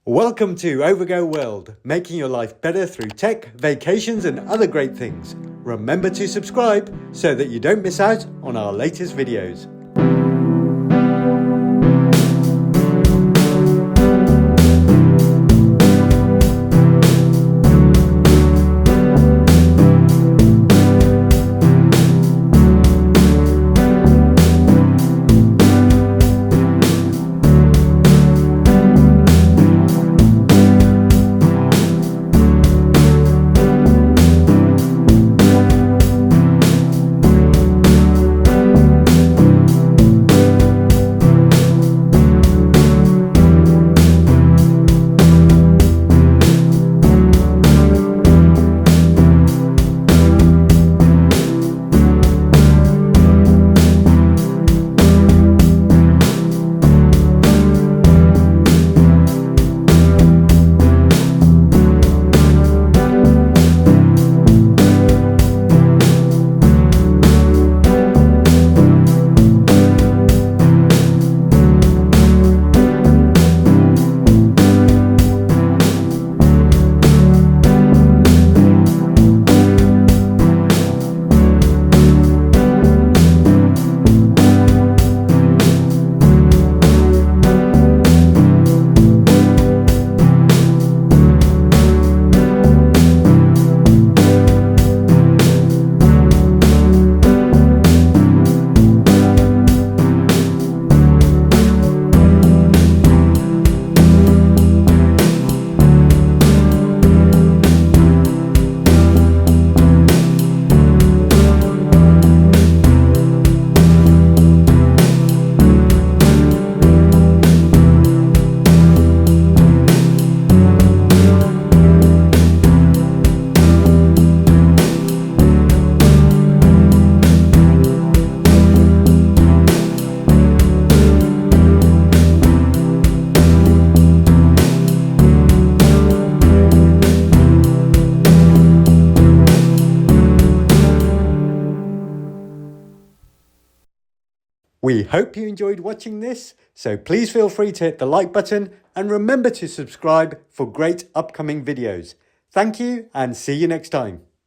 Welcome to Overgo World, making your life better through tech, vacations and other great things. Remember to subscribe so that you don't miss out on our latest videos. We hope you enjoyed watching this, so please feel free to hit the like button and remember to subscribe for great upcoming videos. Thank you and see you next time.